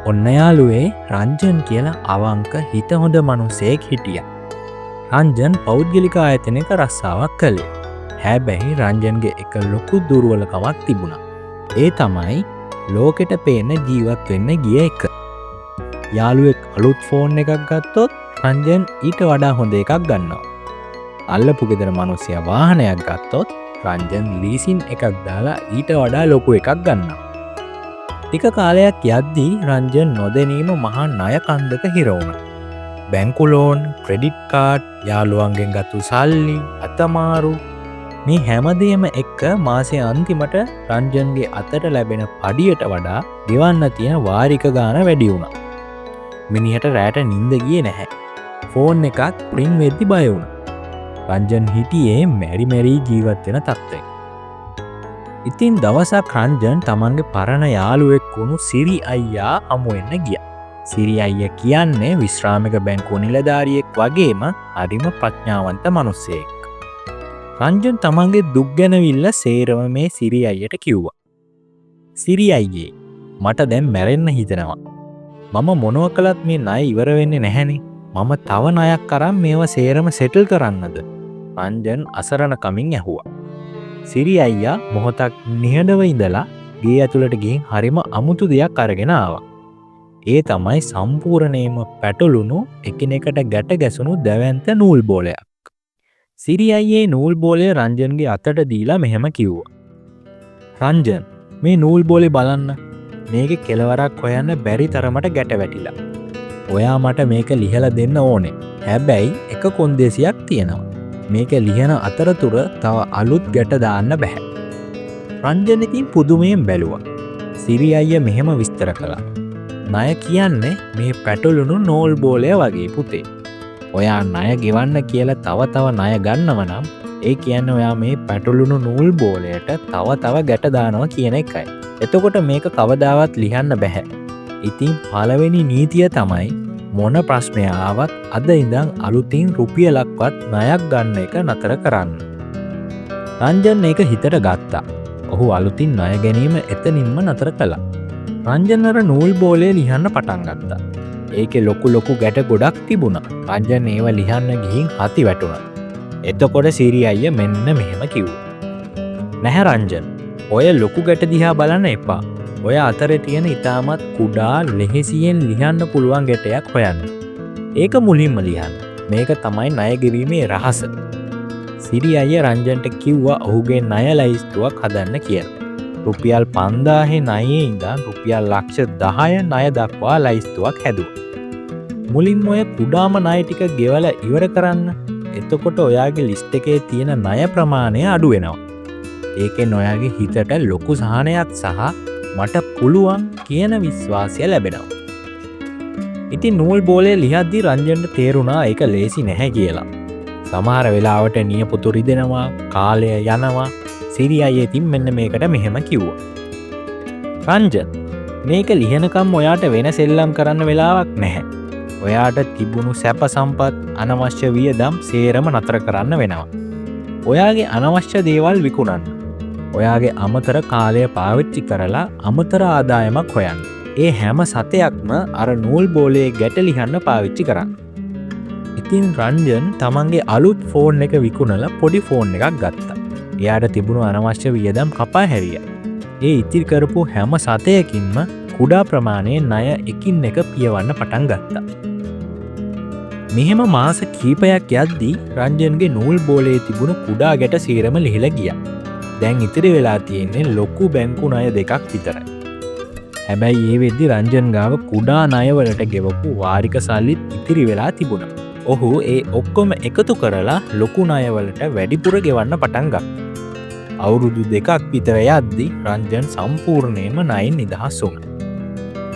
ඔන්න යාළුවේ රංජන් කියලා අවංක හිත හොඳ මනුස්සයෙක් හිටියා. රංජන් පෞද්ගලික ආයතනයක රස්සාවක් කළේ. හැබැයි රංජන්ගේ එක ලොකු දුර්වලකමක් තිබුණා. ඒ තමයි ලෝකෙට පේන ජීවත් වෙන්න ගිය එක. යාළුවෙක් අලුත් ෆෝන් එකක් ගත්තොත් රංජන් ඊට වඩා හොඳ එකක් ගන්නවා. අල්ලපු ගෙදර මිනිස්සයා වාහනයක් ගත්තොත් රංජන් ලීසින් එකක් දාලා ඊට වඩා ලොකු එකක් ගන්නවා. ටික කාලයක් යද්දී රංජන් නොදැනීම මහා ණය කන්දක හිර වුණා. බැංකු ලෝන්, ක්‍රෙඩිට් කාඩ්, යාළුවන්ගෙන් ගත්තු සල්ලි, අතමාරු මේ හැමදේම එක්ක මාසේ අන්තිමට රංජන්ගේ අතට ලැබෙන පඩියට වඩා ගෙවන්න තියෙන වාරික ගාණ වැඩි වුණා. මිනිහට රැට නිින්ද ගියේ නැහැ. ෆෝන් එකත් රින් වෙද්දි බය වුණා. රංජන් හිටියේ මෙරි ජීවත් වෙන තත්ත්වයක. ඉතින් දවසක් රංජන් තමන්ගේ පරණ යාළුවෙක් වුණු සිරි අයියා හමු වෙන්න ගියා. සිරි අයියා කියන්නේ විශ්‍රාමික බැංකුව නිලධාරියෙක් වගේම හරිම ප්‍රඥාවන්ත මිනිසෙක්. රංජන් තමන්ගේ දුක් ගැනවිල්ල සේරම මේ සිරි අයියට කිව්වා. සිරි අයියේ මට දැන් මැරෙන්න හිතෙනවා. මම මොනව කළත් මේ ණය ඉවර වෙන්නේ නැහැනේ. මම තව ණයක් අරන් මේව සේරම සෙටල් කරන්නද? රංජන් අසරණ කමින් ඇහුවා. සිරි අයියා මොහොතක් නිහඬව ඉඳලා ගේ ඇතුළට ගිහින් හරිම අමුතු දෙයක් අරගෙන ආවා. ඒ තමයි සම්පූර්ණයෙන්ම පැටළුණු එකිනෙකට ගැට ගැසුණු දැවැන්ත නූල් බෝලයක්. සිරි අයියේ නූල් බෝලය රංජන්ගේ අතට දීලා මෙහෙම කිව්වා. රංජන් මේ නූල් බෝලේ බලන්න. මේකේ කෙලවරක් හොයන්න බැරි තරමට ගැට වැටිලා. ඔයා මට මේක ලිහලා දෙන්න ඕනේ. හැබැයි එක කොන්දේසියක් තියෙනවා. මේක ලිහන අතරතුර තව අලුත් ගැට දාන්න බෑ. රංජන් ඉතින් පුදුමයෙන් බැලුවා. සිරි අයියා මෙහෙම විස්තර කළා. ණය කියන්නේ මේ පැටළුණු නූල් බෝලය වගේ පුතේ. ඔයා ණය ගෙවන්න කියලා තව ණය ගන්නව නම් ඒ කියන්නේ ඔයා මේ පැටළුණු නූල් බෝලයට තව ගැට දානවා කියන එකයි. එතකොට මේක කවදාවත් ලියන්න බෑ. ඉතින් පළවෙනි නීතිය තමයි මොන ප්‍රශ්නය ආවත් අද ඉඳන් අලුතින් රුපියලක්වත් ණයක් ගන්න එක නතර කරන්න. රංජන් ඒක හිතට ගත්තා. ඔහු අලුතින් ණය ගැනීම එතනින්ම නතර කළා. රංජන් අර නූල් බෝලේ ලියන්න පටන් ගත්තා. ඒකේ ලොකු ගැට ගොඩක් තිබුණා. රංජන් ඒව ලියන්න ගිහින් හති වැටුණා. එතකොට සිරි අයියා මෙන්න මෙහෙම කිව්වා. නැහැ රංජන්. ඔය ලොකු ගැට දිහා බලන්න එපා. ඔය අතරේ තියෙන ඉතාමත් කුඩා ලෙහෙසියෙන් ලියන්න පුළුවන් ගැටයක් හොයන්න. ඒක මුලින්ම ලියන්න. මේක තමයි ණය ගෙවීමේ රහස. සිරි අයියා රංජන්ට කිව්වා ඔහුගේ ණය ලයිස්තුවක් හදන්න කියලා. රුපියල් 5000 ණයේ ඉඳන් රුපියල් ලක්ෂ 10 ණය දක්වා ලයිස්තුවක් හැදුවා. මුලින්ම ඔය කුඩාම ණය ටික ගෙවලා ඉවර කරන්න. එතකොට ඔයාගේ ලිස්ට් එකේ තියෙන ණය ප්‍රමාණය අඩු වෙනවා. ඒකෙන් ඔයාගේ හිතට ලොකු සහනයක් සහ මට පුළුවන් කියන විශ්වාසය ලැබෙනවා. ඉතින් නූල් බෝලේ ලියද්දි රංජන්ට තේරුණා ඒක ලේසි නැහැ කියලා. සමහර වෙලාවට නියපොතු රිදෙනවා, කාලය යනවා. සිරි අයියා ඉතින් මෙන්න මේකට මෙහෙම කිව්වා. රංජන් මේක ලියනකම් ඔයාට වෙන සෙල්ලම් කරන්න වෙලාවක් නැහැ. ඔයාට තිබුණු සැප සම්පත් අනවශ්‍ය වියදම් සේරම නතර කරන්න වෙනවා. ඔයාගේ අනවශ්‍ය දේවල් විකුණන්න. ඔයාගේ අමතර කාලය පාවිච්චි කරලා අමතර ආදායමක් හොයන්න. ඒ හැම සතයක්ම අර නූල් බෝලේ ගැට ලියන්න පාවිච්චි කරන්න. ඉතින් රංජන් තමන්ගේ අලුත් ෆෝන් එක විකුණලා පොඩි ෆෝන් එකක් ගත්තා. එයාට තිබුණු අනවශ්‍ය වියදම් කපා හැරියා. ඒ ඉතිරි කරපු හැම සතයකින්ම කුඩා ප්‍රමාණයේ ණය එකින් එක පියවන්න පටන් ගත්තා. මෙහෙම මාස කීපයක් යද්දී රංජන්ගේ නූල් බෝලේ තිබුණු කුඩා ගැට සීරම ලිහිලා ගියා. දැන් ඉතිරි වෙලා තියෙන්නේ ලොකු බැංකු ණය දෙකක් විතරයි. හැබැයි ඒ වෙද්දි රංජන් ගාව කුඩා ණයවලට ගෙවපු වාරික සල්ලිත් ඉතිරි වෙලා තිබුණා. ඔහු ඒ ඔක්කොම එකතු කරලා ලොකු ණයවලට වැඩිපුර ගෙවන්න පටන් ගත්තා. අවුරුදු 2ක් විතර යද්දී රංජන් සම්පූර්ණයෙන්ම ණයින් නිදහස් වුණා.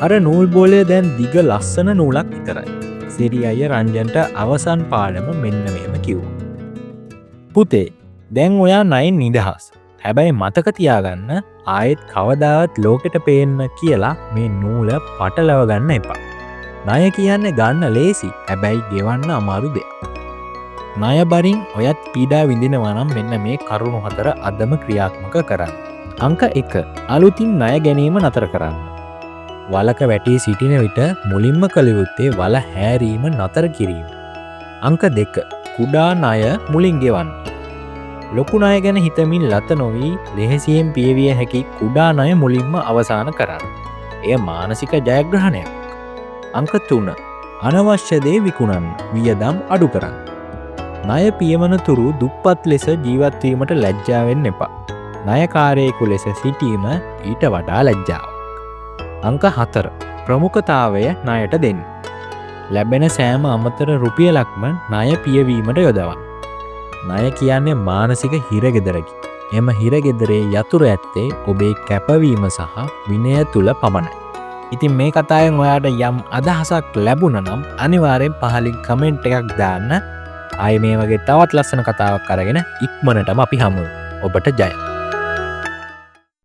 අර නූල් බෝලය දැන් දිග ලස්සන නූලක් විතරයි. සිරි අයියා රංජන්ට අවසන් පාඩම මෙන්න මෙහෙම කිව්වා. පුතේ දැන් ඔයා ණයින් නිදහස්. හැබැයි මතක තියාගන්න ආයෙත් කවදාවත් ලෝකෙට පේන්න කියලා මේ නූල පටලව ගන්න එපා. ණය කියන්නේ ගන්න ලේසි. හැබැයි ගෙවන්න අමාරු දෙයක්. ණය බරින් ඔයත් පීඩා විඳිනවා නම් මෙන්න මේ කරුණු 4 අදම ක්‍රියාත්මක කරන්න. අංක 1. අලුතින් ණය ගැනීම නතර කරන්න. වලක වැටී සිටින විට මුලින්ම කළ යුත්තේ වල හැරීම නතර කිරීම. අංක 2. කුඩා ණය මුලින් ගෙවන්න. ලොකු ණය ගැන හිතමින් ලත නොවී ලෙහෙසියෙන් පියවිය හැකි කුඩා ණය මුලින්ම අවසන් කරන්න. එය මානසික ජයග්‍රහණයක්. අංක 3. අනවශ්‍ය දේ විකුණන්න. වියදම් අඩු කරන්න. ණය පියවන තුරු දුප්පත් ලෙස ජීවත් වීමට ලැජ්ජා වෙන්න එපා. ණයකාරයෙකු ලෙස සිටීම ඊට වඩා ලැජ්ජාවක්. අංක 4. ප්‍රමුඛතාවය ණයට දෙන්න. ලැබෙන සෑම අමතර රුපියලක්ම ණය පියවීමට යොදවන්න. ණය කියන්නේ මානසික හිරගෙදරකි. එම හිරගෙදරේ යතුරු ඇත්තේ ඔබේ කැපවීම සහ විනය තුල පමණයි. ඉතින් මේ කතාවෙන් ඔයාට යම් අදහසක් ලැබුණා නම් අනිවාර්යෙන් පහලින් කමෙන්ට් එකක් දාන්න. ආයේ මේ වගේ තවත් ලස්සන කතාවක් අරගෙන ඉක්මනටම අපි හමු. ඔබට ජය.